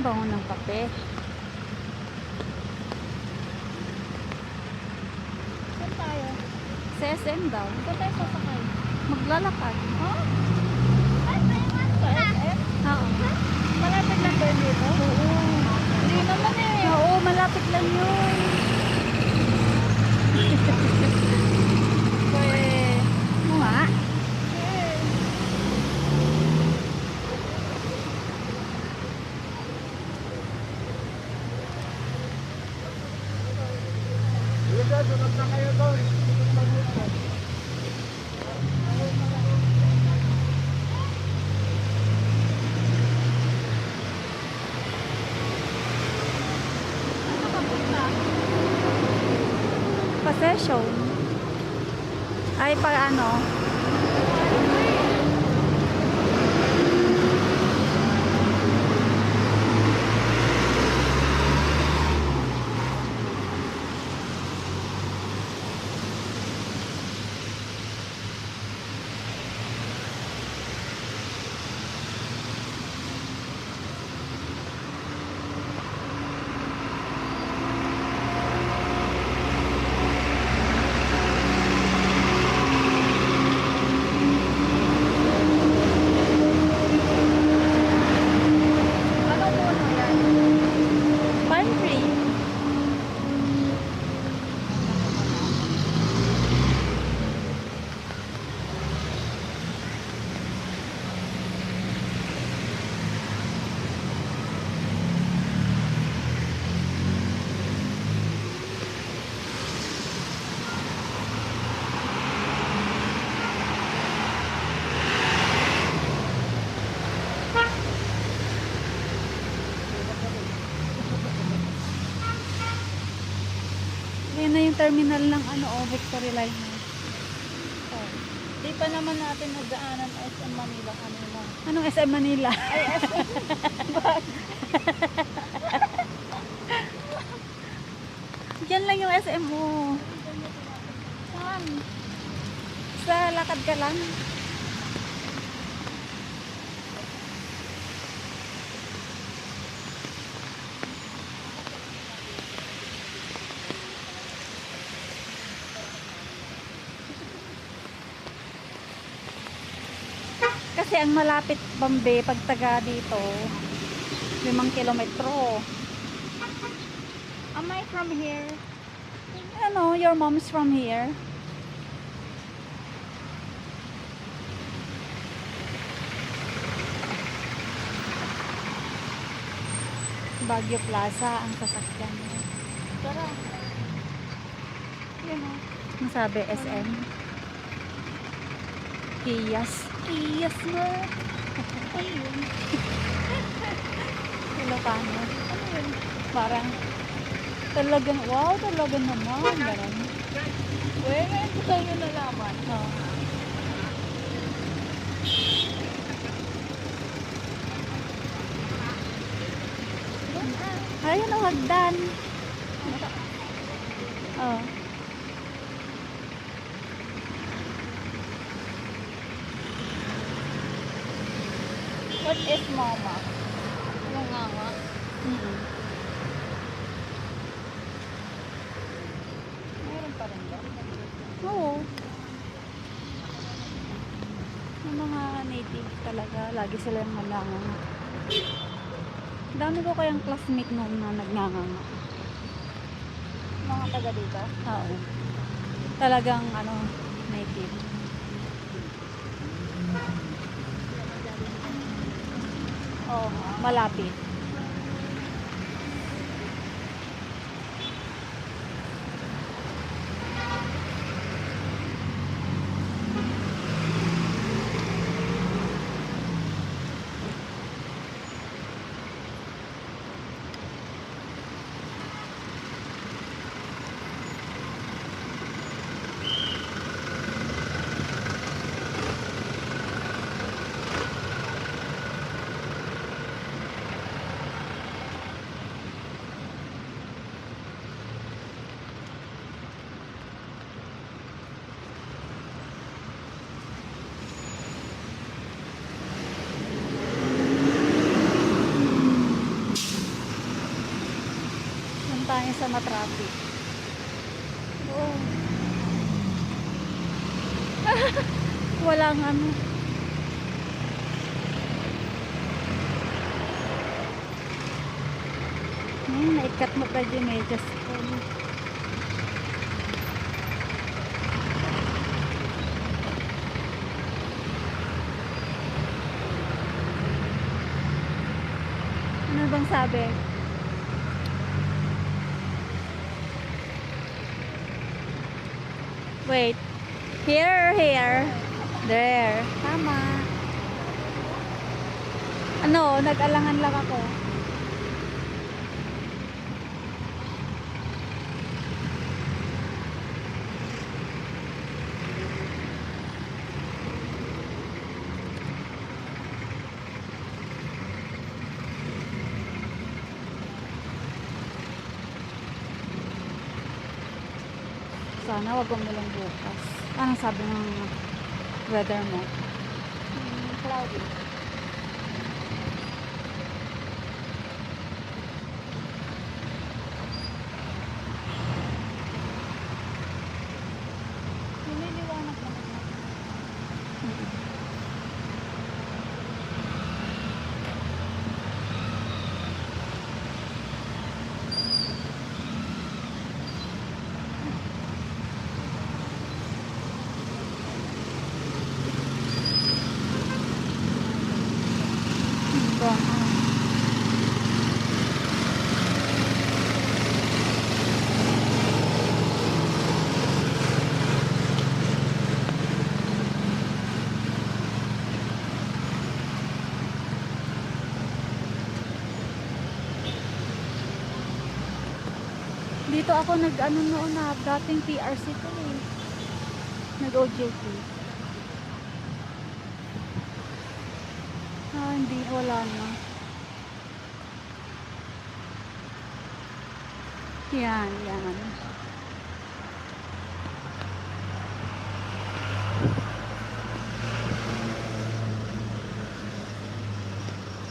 Bango ng kape. Saan tayo? Sa SM daw. Saan tayo sasakay? Maglalakad. Huh? Ay, sa SM? Oo. Malapit lang ba yun dito? Oo. Hindi naman eh. Oo, malapit lang yun. Oo nga. Sunod na kayo doon. Pa-session. Ay, para ano? Anong puno yan? Palm tree. Yan na yung terminal ng ano, Victory Line. Oh. Di pa naman natin nagdaanan SM Manila kanina. Anong SM Manila? Ay, SM. Diyan lang yung SM mo. Saan? Sa lakad ka lang. Kasi ang malapit Bambe pag taga dito 5 kilometro. Am I from here? Ano, your mom's from here? Baguio Plaza ang sasakyan. Tara. Yan o. Ang sabi SM. Kiyas. Kiyas na. Ano yun? Ilocano. Ano yun? Parang talagang, wow, talaga naman. Ganun. Well, ngayon ko tayo nalaman. Oh. Ayun ang hagdan. Oh. What is mama? Yung nga nga. Mm-mm. Meron pa rin ba? Oo. Yung mga native talaga, lagi silang malanganga. Dami ko kayang classmate noon na nagnanganga. Mga taga dito? Oo. Talagang ano, native. Oo, malapit. yan sa matraffic. Oh. Walang ano. Naikat mo pa yung medyas ko. Ano bang sabi? Wait. Here or here? There. Tama. Ano, nag-alangan lang ako. Sana wag umulan bukas. Anong sabi ng weather mo? Cloudy. Lumiliwanag naman. Dito ako nag-ano noon na dating PRC to eh. Nag-OJT. Hindi, wala na. Yan, yan.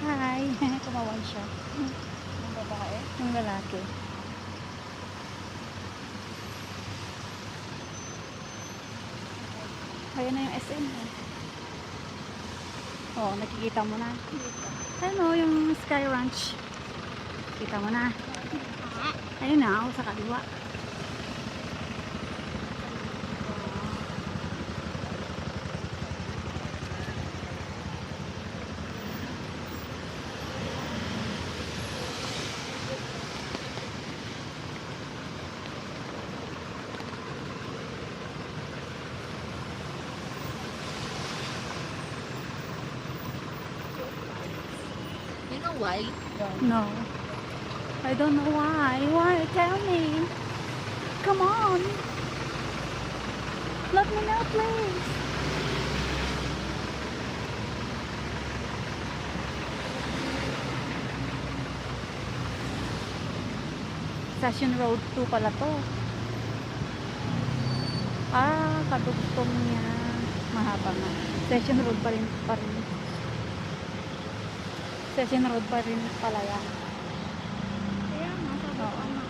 Hi. Kumawan siya. Yung babae. Yung lalaki. Ayan na yung SM. Oh, nakikita mo na. Ano, yung Sky Ranch. Kita mo na. Ayun na, sa kaliwa. You know why? No. I don't know why. Why? Tell me. Come on. Let me know, please. Session Road 2 pala to. Kadugtong niya. Mahaba nga. Session Road pa rin. Session Road pa rin pala yan. Kaya nga, sabi ko ano.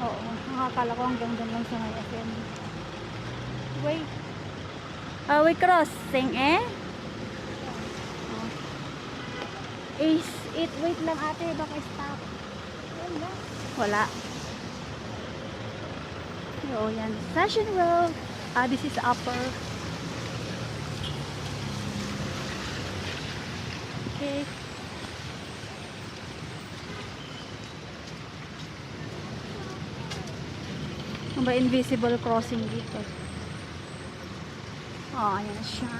Oo. Nakakala ko hanggang doon lang sa may SM. Wait. Are we crossing eh? Oh. Wait lang ate. Baka stop. Wala. Oo, yan. Session Road. This is upper. Okay. Ano ba invisible crossing dito? Oh, ayan siya.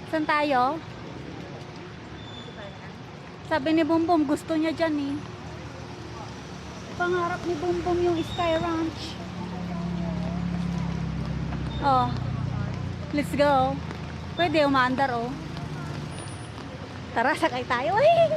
Saan tayo? Sabi ni Bumbum, gusto niya dyan eh. Pangarap ni Bumbum yung Sky Ranch. Oh. Let's go. Pwede umaandar oh. Tara, sakay tayo. Ay!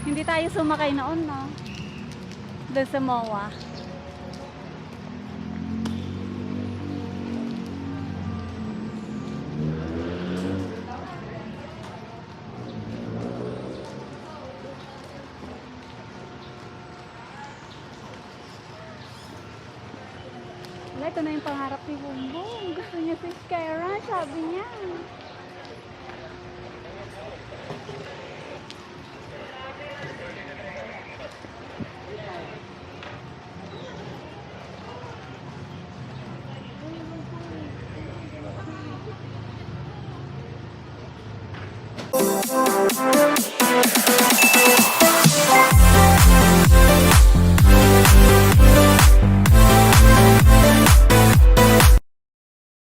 Hindi tayo sumakay noon, no? Doon sa MOA. Wala, ito na yung pangarap ni Bumbong. Gusto niya si Skyra, sabi niya.